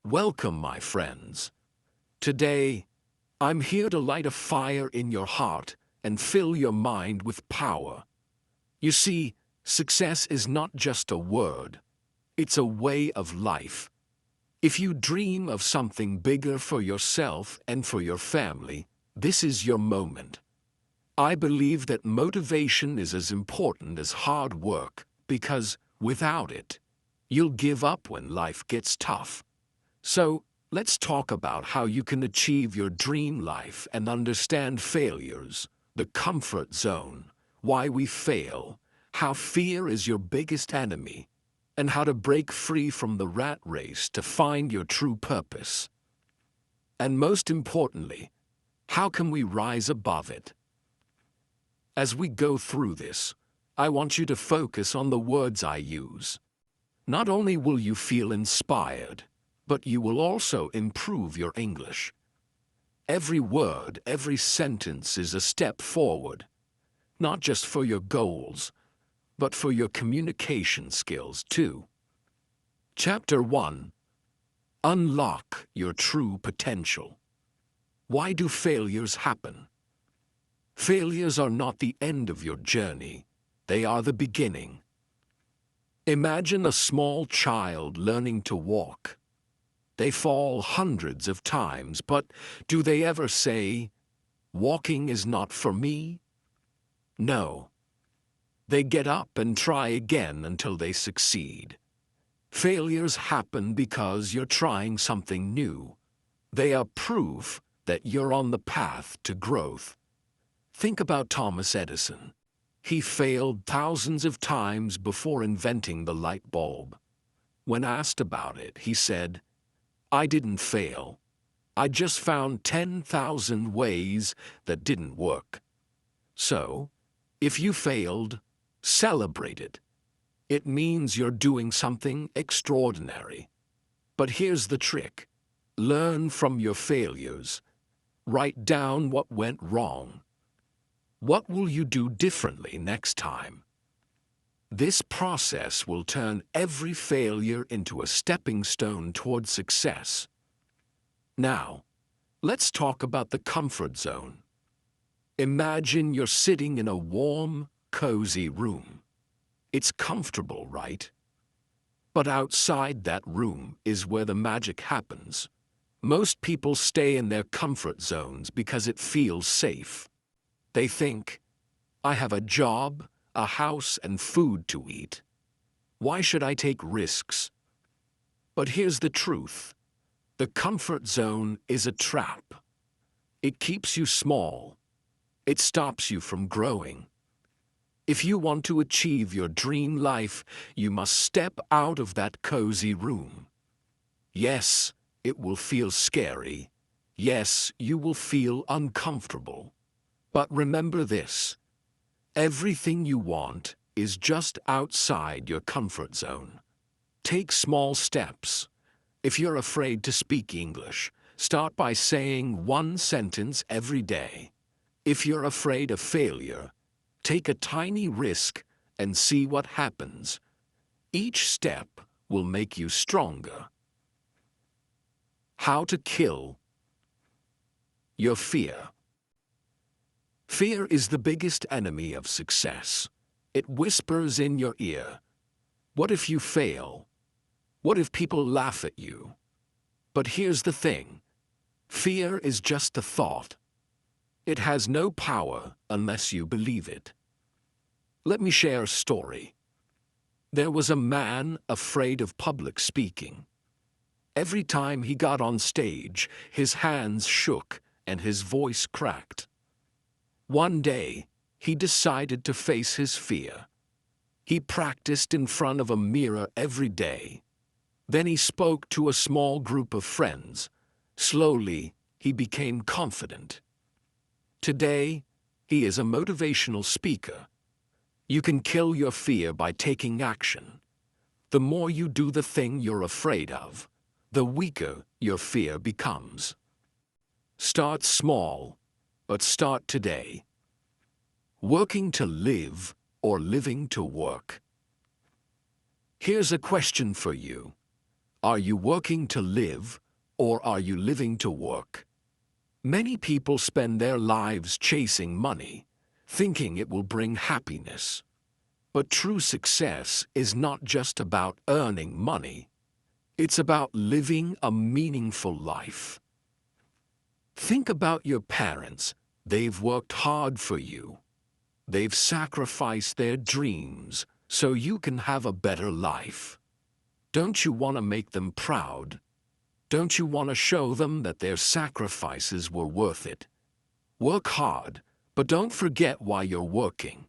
Welcome, my friends. Today, I'm here to light a fire in your heart and fill your mind with power. You see, success is not just a word, it's a way of life. If you dream of something bigger for yourself and for your family, this is your moment. I believe that motivation is as important as hard work because, without it, you'll give up when life gets tough. So, let's talk about how you can achieve your dream life and understand failures, the comfort zone, why we fail, how fear is your biggest enemy, and how to break free from the rat race to find your true purpose. And most importantly, how can we rise above it? As we go through this, I want you to focus on the words I use. Not only will you feel inspired, but you will also improve your English. Every word, every sentence is a step forward, not just for your goals, but for your communication skills too. Chapter 1. Unlock your true potential. Why do failures happen? Failures are not the end of your journey, they are the beginning. Imagine a small child learning to walk. They fall hundreds of times, but do they ever say, "Walking is not for me"? No. They get up and try again until they succeed. Failures happen because you're trying something new. They are proof that you're on the path to growth. Think about Thomas Edison. He failed thousands of times before inventing the light bulb. When asked about it, he said, "I didn't fail. I just found 10,000 ways that didn't work." So, if you failed, celebrate it. It means you're doing something extraordinary. But here's the trick. Learn from your failures. Write down what went wrong. What will you do differently next time? This process will turn every failure into a stepping stone toward success. Now, let's talk about the comfort zone. Imagine you're sitting in a warm, cozy room. It's comfortable, right? But outside that room is where the magic happens. Most people stay in their comfort zones because it feels safe. They think, "I have a job, a house, and food to eat. Why should I take risks?" But here's the truth. The comfort zone is a trap. It keeps you small. It stops you from growing. If you want to achieve your dream life, you must step out of that cozy room. Yes, it will feel scary. Yes, you will feel uncomfortable. But remember this. Everything you want is just outside your comfort zone. Take small steps. If you're afraid to speak English, start by saying one sentence every day. If you're afraid of failure, take a tiny risk and see what happens. Each step will make you stronger. How to kill your fear. Fear is the biggest enemy of success. It whispers in your ear, "What if you fail? What if people laugh at you?" But here's the thing. Fear is just a thought. It has no power unless you believe it. Let me share a story. There was a man afraid of public speaking. Every time he got on stage, his hands shook and his voice cracked. One day, he decided to face his fear. He practiced in front of a mirror every day. Then he spoke to a small group of friends. Slowly, he became confident. Today, he is a motivational speaker. You can kill your fear by taking action. The more you do the thing you're afraid of, the weaker your fear becomes. Start small, but start today. Working to live or living to work? Here's a question for you. Are you working to live, or are you living to work? Many people spend their lives chasing money, thinking it will bring happiness. But true success is not just about earning money. It's about living a meaningful life. Think about your parents. They've worked hard for you. They've sacrificed their dreams so you can have a better life. Don't you want to make them proud? Don't you want to show them that their sacrifices were worth it? Work hard, but don't forget why you're working.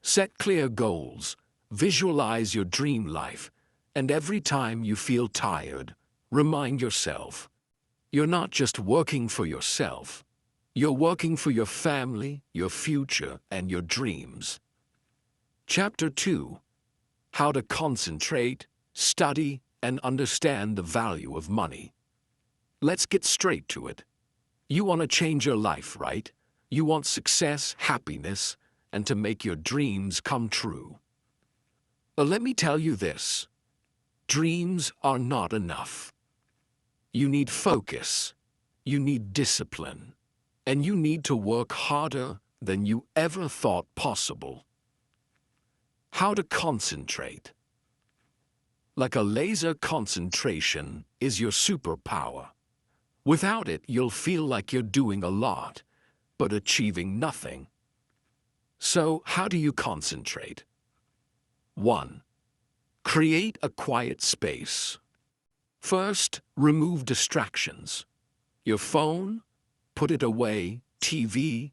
Set clear goals, visualize your dream life, and every time you feel tired, remind yourself, you're not just working for yourself. You're working for your family, your future, and your dreams. Chapter 2. How to concentrate, study, and understand the value of money. Let's get straight to it. You want to change your life, right? You want success, happiness, and to make your dreams come true. But let me tell you this. Dreams are not enough. You need focus. You need discipline. And you need to work harder than you ever thought possible. How to concentrate. Like a laser, concentration is your superpower. Without it, you'll feel like you're doing a lot, but achieving nothing. So, how do you concentrate? 1. Create a quiet space. First, remove distractions. Your phone, put it away. TV,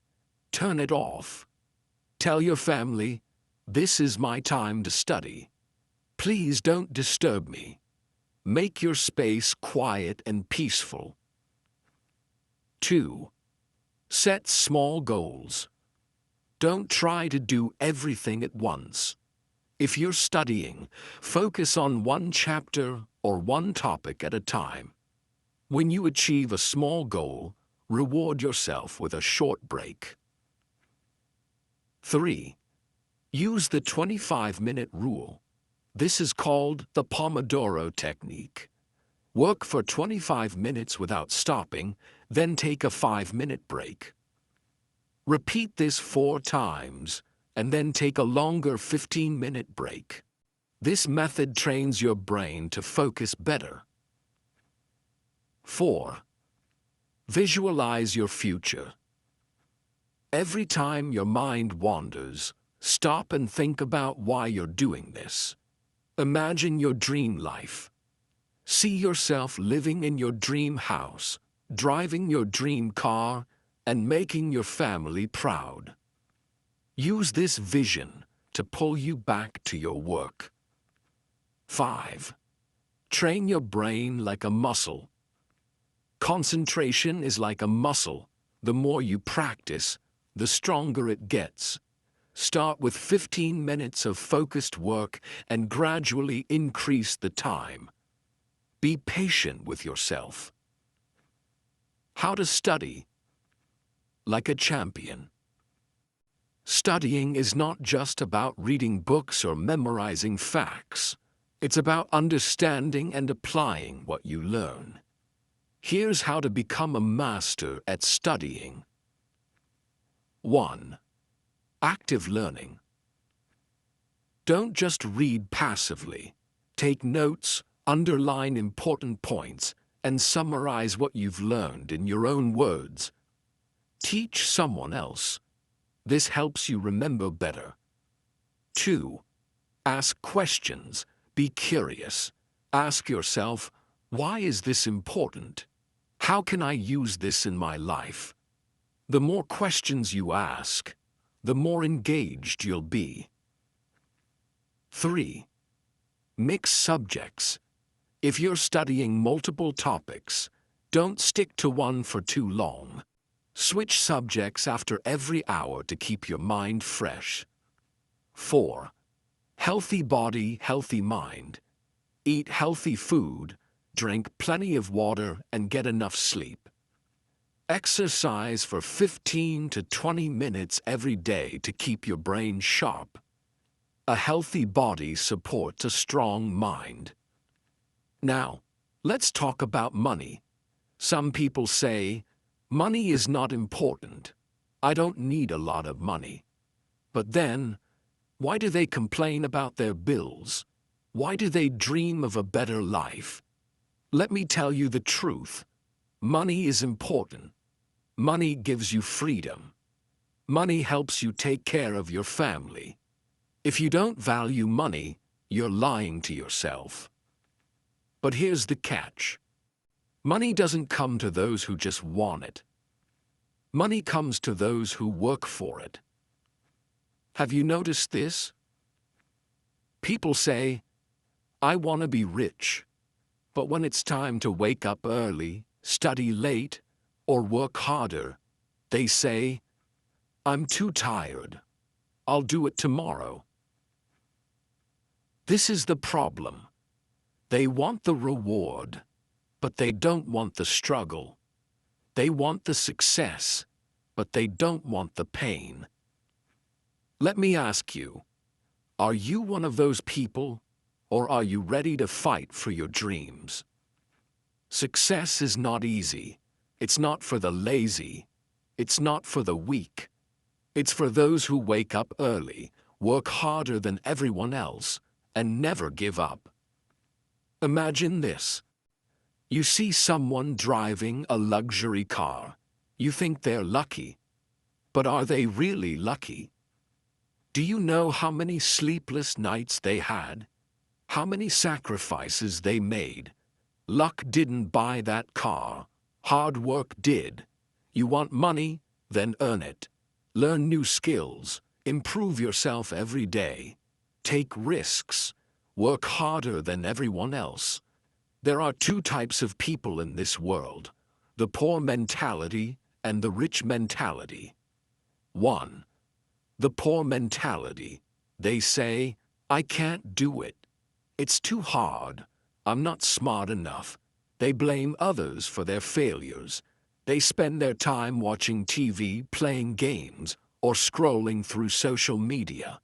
turn it off. Tell your family, this is my time to study. Please don't disturb me. Make your space quiet and peaceful. 2. Set small goals. Don't try to do everything at once. If you're studying, focus on one chapter or one topic at a time. When you achieve a small goal, reward yourself with a short break. 3. Use the 25-minute rule. This is called the Pomodoro technique. Work for 25 minutes without stopping, then take a 5-minute break. Repeat this 4 times, and then take a longer 15-minute break. This method trains your brain to focus better. 4. Visualize your future. Every time your mind wanders, stop and think about why you're doing this. Imagine your dream life. See yourself living in your dream house, driving your dream car, and making your family proud. Use this vision to pull you back to your work. 5. Train your brain like a muscle. Concentration is like a muscle. The more you practice, the stronger it gets. Start with 15 minutes of focused work and gradually increase the time. Be patient with yourself. How to study like a champion. Studying is not just about reading books or memorizing facts. It's about understanding and applying what you learn. Here's how to become a master at studying. 1. Active learning. Don't just read passively. Take notes, underline important points, and summarize what you've learned in your own words. Teach someone else. This helps you remember better. 2. Ask questions. Be curious. Ask yourself, why is this important? How can I use this in my life? The more questions you ask, the more engaged you'll be. 3. Mix subjects. If you're studying multiple topics, don't stick to one for too long. Switch subjects after every hour to keep your mind fresh. 4. Healthy body, healthy mind. Eat healthy food, drink plenty of water, and get enough sleep. Exercise for 15 to 20 minutes every day to keep your brain sharp. A healthy body supports a strong mind. Now, Let's talk about money. Some people say, money is not important. I don't need a lot of money. But then, why do they complain about their bills? Why do they dream of a better life? Let me tell you the truth. Money is important. Money gives you freedom. Money helps you take care of your family. If you don't value money, you're lying to yourself. But here's the catch. Money doesn't come to those who just want it. Money comes to those who work for it. Have you noticed this? People say, I want to be rich. But when it's time to wake up early, study late, or work harder, they say, I'm too tired. I'll do it tomorrow. This is the problem. They want the reward, but they don't want the struggle. They want the success, but they don't want the pain. Let me ask you, are you one of those people, or are you ready to fight for your dreams? Success is not easy. It's not for the lazy. It's not for the weak. It's for those who wake up early, work harder than everyone else, and never give up. Imagine this. You see someone driving a luxury car. You think they're lucky. But are they really lucky? Do you know how many sleepless nights they had? How many sacrifices they made? Luck didn't buy that car. Hard work did. You want money? Then earn it. Learn new skills. Improve yourself every day. Take risks. Work harder than everyone else. There are two types of people in this world: the poor mentality and the rich mentality. 1. The poor mentality. They say, I can't do it. It's too hard. I'm not smart enough. They blame others for their failures. They spend their time watching TV, playing games, or scrolling through social media.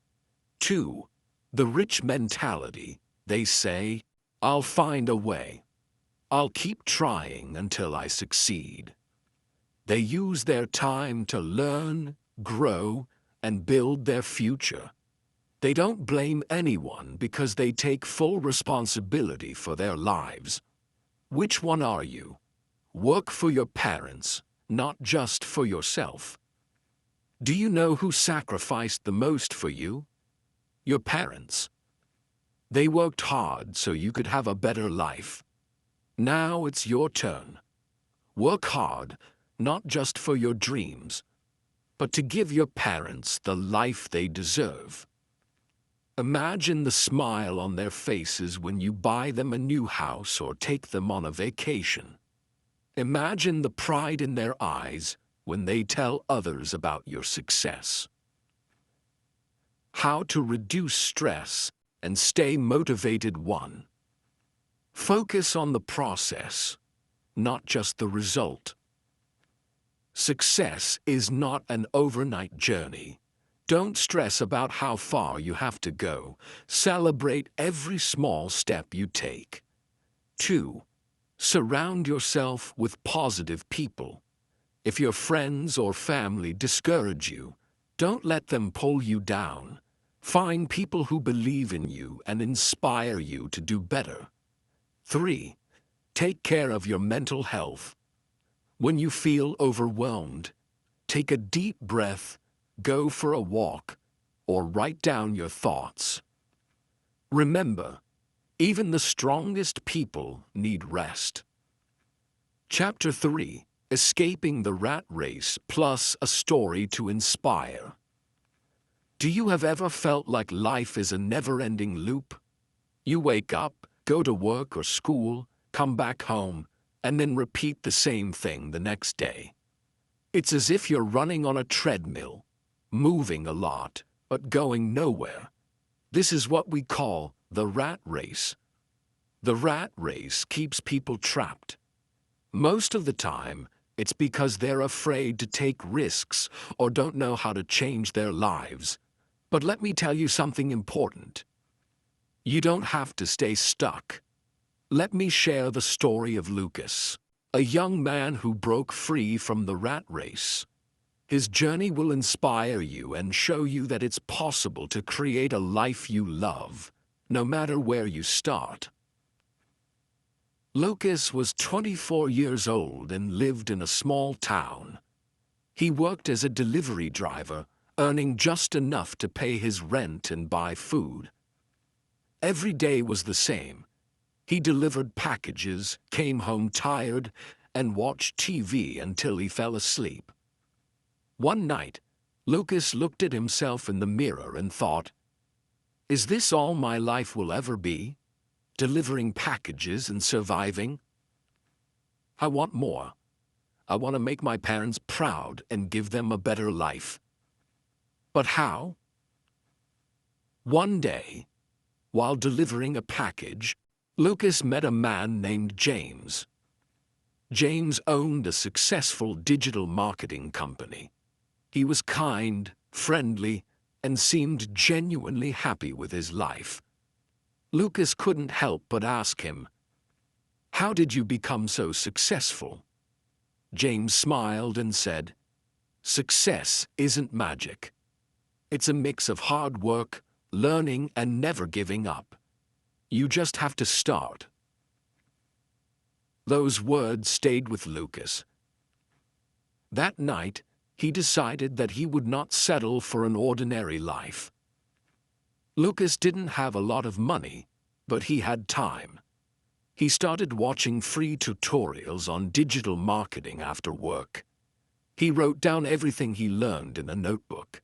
2. The rich mentality. They say, I'll find a way. I'll keep trying until I succeed. They use their time to learn, grow, and build their future. They don't blame anyone because they take full responsibility for their lives. Which one are you? Work for your parents, not just for yourself. Do you know who sacrificed the most for you? Your parents. They worked hard so you could have a better life. Now it's your turn. Work hard, not just for your dreams, but to give your parents the life they deserve. Imagine the smile on their faces when you buy them a new house or take them on a vacation. Imagine the pride in their eyes when they tell others about your success. How to reduce stress and stay motivated. 1. Focus on the process, not just the result. Success is not an overnight journey. Don't stress about how far you have to go. Celebrate every small step you take. 2. Surround yourself with positive people. If your friends or family discourage you, don't let them pull you down. Find people who believe in you and inspire you to do better. 3. Take care of your mental health. When you feel overwhelmed, take a deep breath, go for a walk, or write down your thoughts. Remember, even the strongest people need rest. Chapter 3. Escaping the Rat Race plus a story to inspire. Do you have ever felt like life is a never-ending loop? You wake up, go to work or school, come back home, and then repeat the same thing the next day. It's as if you're running on a treadmill, moving a lot, but going nowhere. This is what we call the rat race. The rat race keeps people trapped. Most of the time, it's because they're afraid to take risks or don't know how to change their lives. But let me tell you something important. You don't have to stay stuck. Let me share the story of Lucas, a young man who broke free from the rat race. His journey will inspire you and show you that it's possible to create a life you love, no matter where you start. Lucas was 24 years old and lived in a small town. He worked as a delivery driver, earning just enough to pay his rent and buy food. Every day was the same. He delivered packages, came home tired, and watched TV until he fell asleep. One night, Lucas looked at himself in the mirror and thought, "Is this all my life will ever be? Delivering packages and surviving? I want more. I want to make my parents proud and give them a better life. But how?" One day, while delivering a package, Lucas met a man named James. James owned a successful digital marketing company. He was kind, friendly, and seemed genuinely happy with his life. Lucas couldn't help but ask him, "How did you become so successful?" James smiled and said, "Success isn't magic. It's a mix of hard work, learning, and never giving up. You just have to start." Those words stayed with Lucas. That night, he decided that he would not settle for an ordinary life. Lucas didn't have a lot of money, but he had time. He started watching free tutorials on digital marketing after work. He wrote down everything he learned in a notebook.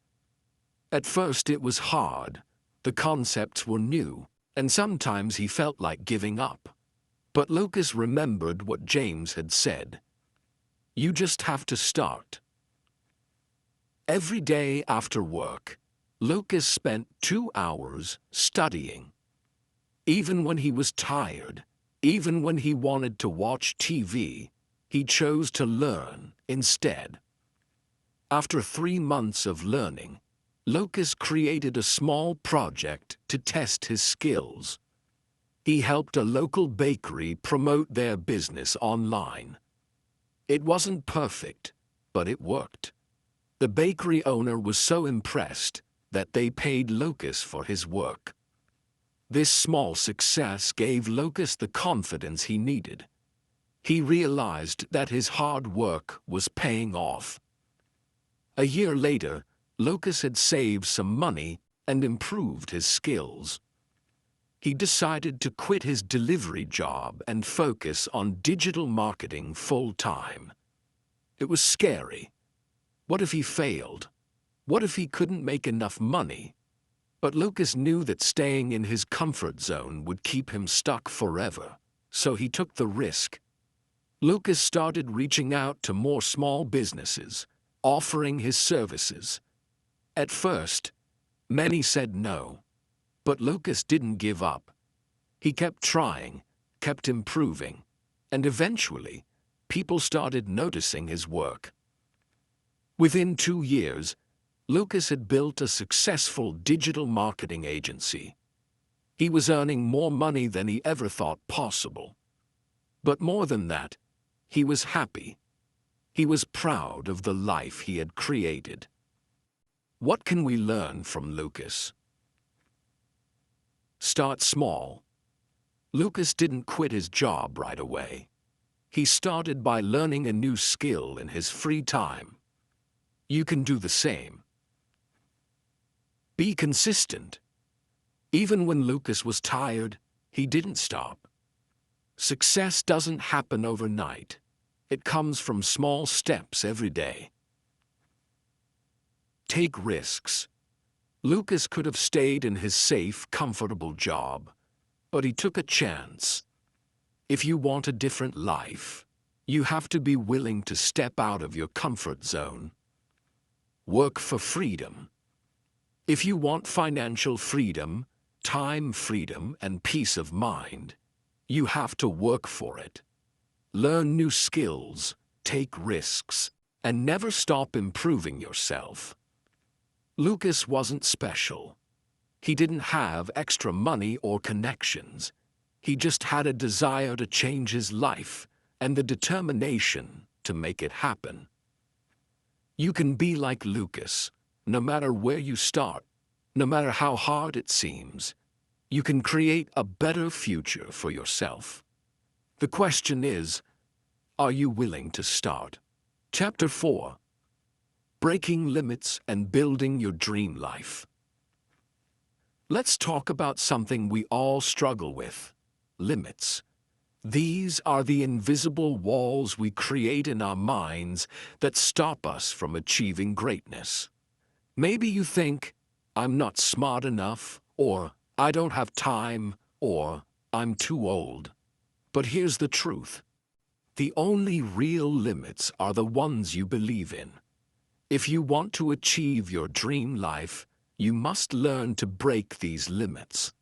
At first it was hard. The concepts were new, and sometimes he felt like giving up. But Lucas remembered what James had said. You just have to start. Every day after work, Lucas spent 2 hours studying. Even when he was tired, even when he wanted to watch TV, he chose to learn instead. After 3 months of learning, Lucas created a small project to test his skills. He helped a local bakery promote their business online. It wasn't perfect, but it worked. The bakery owner was so impressed that they paid Lucas for his work. This small success gave Lucas the confidence he needed. He realized that his hard work was paying off. A year later, Lucas had saved some money and improved his skills. He decided to quit his delivery job and focus on digital marketing full-time. It was scary. What if he failed? What if he couldn't make enough money? But Lucas knew that staying in his comfort zone would keep him stuck forever, so he took the risk. Lucas started reaching out to more small businesses, offering his services. At first, many said no, but Lucas didn't give up. He kept trying, kept improving, and eventually, people started noticing his work. Within 2 years, Lucas had built a successful digital marketing agency. He was earning more money than he ever thought possible. But more than that, he was happy. He was proud of the life he had created. What can we learn from Lucas? Start small. Lucas didn't quit his job right away. He started by learning a new skill in his free time. You can do the same. Be consistent. Even when Lucas was tired, he didn't stop. Success doesn't happen overnight. It comes from small steps every day. Take risks. Lucas could have stayed in his safe, comfortable job, but he took a chance. If you want a different life, you have to be willing to step out of your comfort zone. Work for freedom. If you want financial freedom, time freedom, and peace of mind, you have to work for it. Learn new skills, take risks, and never stop improving yourself. Lucas wasn't special. He didn't have extra money or connections. He just had a desire to change his life and the determination to make it happen. You can be like Lucas, no matter where you start, no matter how hard it seems. You can create a better future for yourself. The question is, are you willing to start? Chapter 4. Breaking Limits and Building Your Dream Life. Let's talk about something we all struggle with: limits. These are the invisible walls we create in our minds that stop us from achieving greatness. Maybe you think, I'm not smart enough, or I don't have time, or I'm too old. But here's the truth. The only real limits are the ones you believe in. If you want to achieve your dream life, you must learn to break these limits.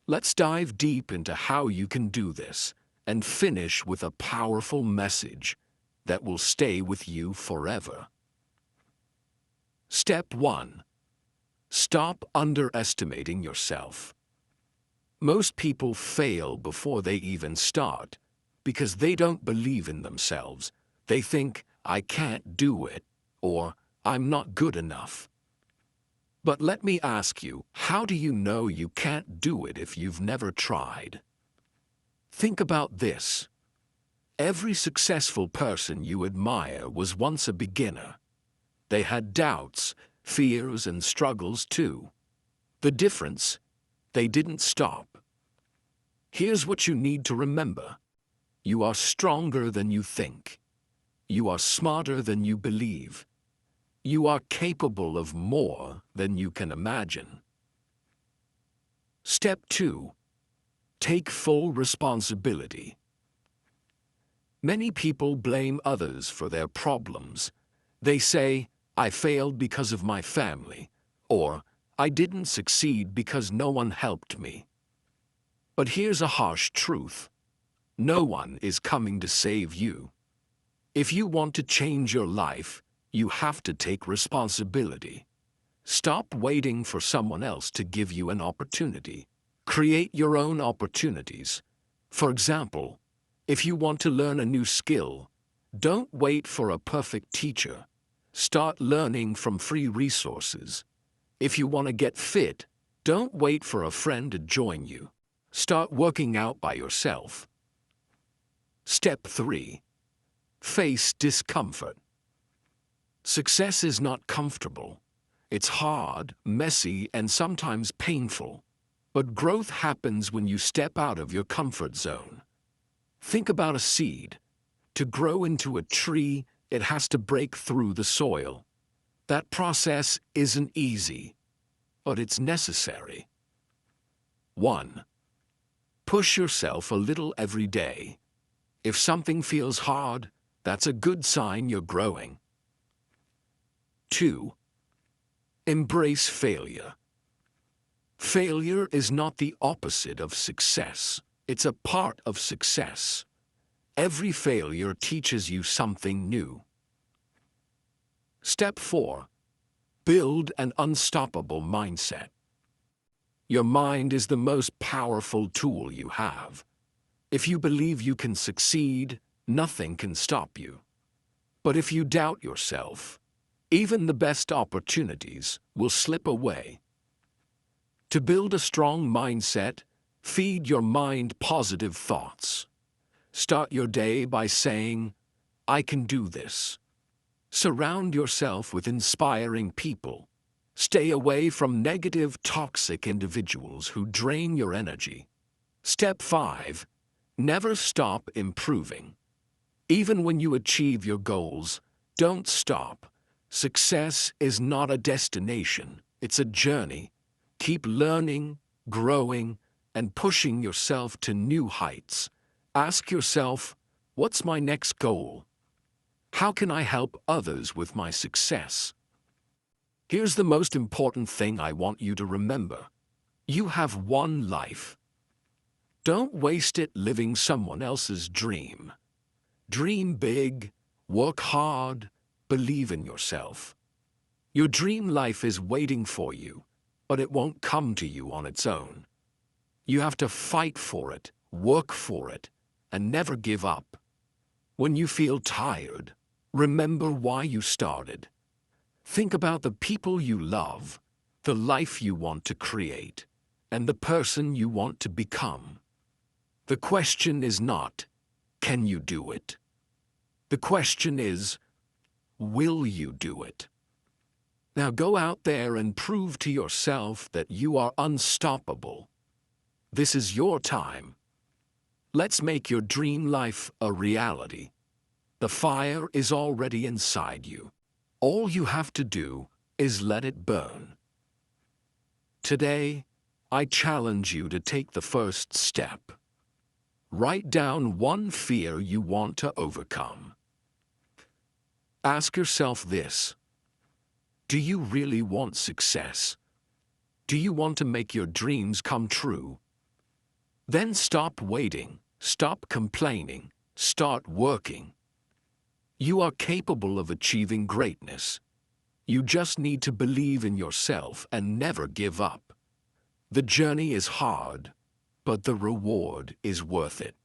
Let's dive deep into how you can do this and finish with a powerful message that will stay with you forever. Step 1. Stop underestimating yourself. Most people fail before they even start because they don't believe in themselves. They think, I can't do it, or I'm not good enough. But let me ask you, how do you know you can't do it if you've never tried? Think about this. Every successful person you admire was once a beginner. They had doubts, fears, and struggles too. The difference? They didn't stop. Here's what you need to remember. You are stronger than you think. You are smarter than you believe. You are capable of more than you can imagine. Step 2. Take full responsibility. Many people blame others for their problems. They say, I failed because of my family, or I didn't succeed because no one helped me. But here's a harsh truth. No one is coming to save you. If you want to change your life, you have to take responsibility. Stop waiting for someone else to give you an opportunity. Create your own opportunities. For example, if you want to learn a new skill, don't wait for a perfect teacher. Start learning from free resources. If you want to get fit, don't wait for a friend to join you. Start working out by yourself. Step 3. Face discomfort. Success is not comfortable. It's hard, messy, and sometimes painful. But growth happens when you step out of your comfort zone. Think about a seed. To grow into a tree, it has to break through the soil. That process isn't easy, but it's necessary. 1. Push yourself a little every day. If something feels hard, that's a good sign you're growing. 2. Embrace failure. Failure is not the opposite of success. It's a part of success. Every failure teaches you something new. Step 4. Build an unstoppable mindset. Your mind is the most powerful tool you have. If you believe you can succeed, nothing can stop you. But if you doubt yourself, even the best opportunities will slip away. To build a strong mindset, feed your mind positive thoughts. Start your day by saying, I can do this. Surround yourself with inspiring people. Stay away from negative, toxic individuals who drain your energy. Step 5. Never stop improving. Even when you achieve your goals, don't stop. Success is not a destination, it's a journey. Keep learning, growing, and pushing yourself to new heights. Ask yourself, what's my next goal? How can I help others with my success? Here's the most important thing I want you to remember. You have one life. Don't waste it living someone else's dream. Dream big, work hard, believe in yourself. Your dream life is waiting for you, but it won't come to you on its own. You have to fight for it, work for it, and never give up. When you feel tired, remember why you started. Think about the people you love, the life you want to create, and the person you want to become. The question is not, can you do it? The question is, will you do it? Now go out there and prove to yourself that you are unstoppable. This is your time. Let's make your dream life a reality. The fire is already inside you. All you have to do is let it burn. Today, I challenge you to take the first step. Write down one fear you want to overcome. Ask yourself this: do you really want success? Do you want to make your dreams come true? Then stop waiting, stop complaining, start working. You are capable of achieving greatness. You just need to believe in yourself and never give up. The journey is hard, but the reward is worth it.